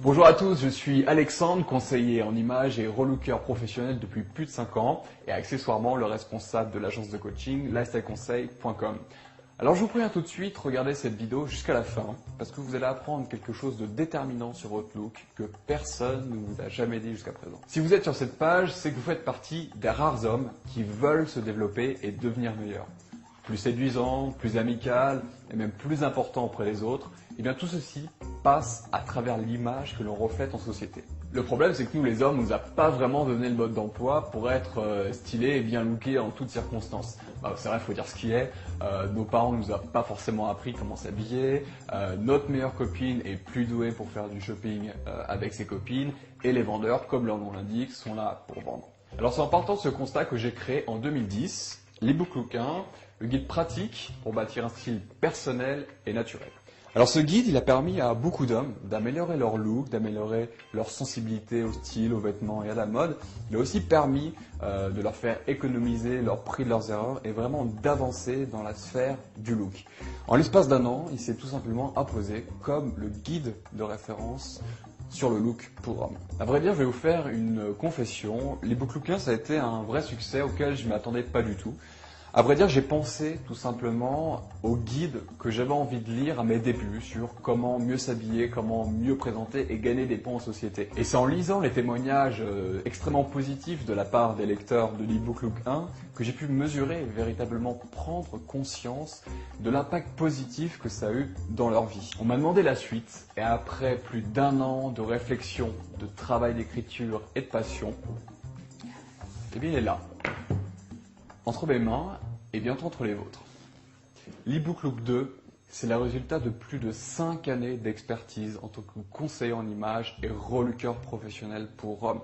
Bonjour à tous, je suis Alexandre, conseiller en images et relooker professionnel depuis plus de 5 ans et accessoirement le responsable de l'agence de coaching lifestyleconseil.com. Alors je vous préviens tout de suite, regardez cette vidéo jusqu'à la fin parce que vous allez apprendre quelque chose de déterminant sur votre look que personne ne vous a jamais dit jusqu'à présent. Si vous êtes sur cette page, c'est que vous faites partie des rares hommes qui veulent se développer et devenir meilleurs. Plus séduisant, plus amical et même plus important auprès des autres, et bien tout ceci passe à travers l'image que l'on reflète en société. Le problème, c'est que nous les hommes, on nous a pas vraiment donné le mode d'emploi pour être stylé et bien looké en toutes circonstances. C'est vrai, il faut dire ce qui est, nos parents ne nous ont pas forcément appris comment s'habiller, notre meilleure copine est plus douée pour faire du shopping avec ses copines, et les vendeurs, comme leur nom l'indique, sont là pour vendre. Alors c'est en partant de ce constat que j'ai créé en 2010 l'e-book Look 1, le guide pratique pour bâtir un style personnel et naturel. Alors ce guide, il a permis à beaucoup d'hommes d'améliorer leur look, d'améliorer leur sensibilité au style, aux vêtements et à la mode. Il a aussi permis de leur faire économiser leur prix de leurs erreurs et vraiment d'avancer dans la sphère du look. En l'espace d'un an, il s'est tout simplement imposé comme le guide de référence sur le look pour hommes. À vrai dire, je vais vous faire une confession. L'e-book Look 1, ça a été un vrai succès auquel je ne m'attendais pas du tout. À vrai dire, j'ai pensé tout simplement au guide que j'avais envie de lire à mes débuts sur comment mieux s'habiller, comment mieux présenter et gagner des points en société. Et c'est en lisant les témoignages extrêmement positifs de la part des lecteurs de l'e-book Look 1 que j'ai pu mesurer et véritablement prendre conscience de l'impact positif que ça a eu dans leur vie. On m'a demandé la suite et après plus d'1 an de réflexion, de travail d'écriture et de passion, eh bien il est là, entre mes mains et bientôt entre les vôtres. L'e-book Look 2, c'est le résultat de plus de 5 années d'expertise en tant que conseiller en images et relooker professionnel pour hommes.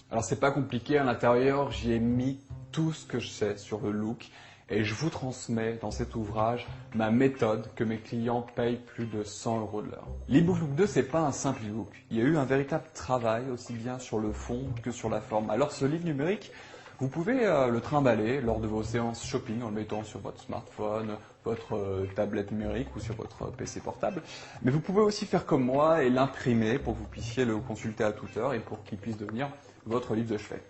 Alors c'est pas compliqué, à l'intérieur j'y ai mis tout ce que je sais sur le look et je vous transmets dans cet ouvrage ma méthode que mes clients payent plus de 100 € de l'heure. L'e-book Look 2, c'est pas un simple e-book. Il y a eu un véritable travail aussi bien sur le fond que sur la forme. Alors ce livre numérique, vous pouvez le trimballer lors de vos séances shopping en le mettant sur votre smartphone, votre tablette numérique ou sur votre PC portable. Mais vous pouvez aussi faire comme moi et l'imprimer pour que vous puissiez le consulter à toute heure et pour qu'il puisse devenir votre livre de chevet.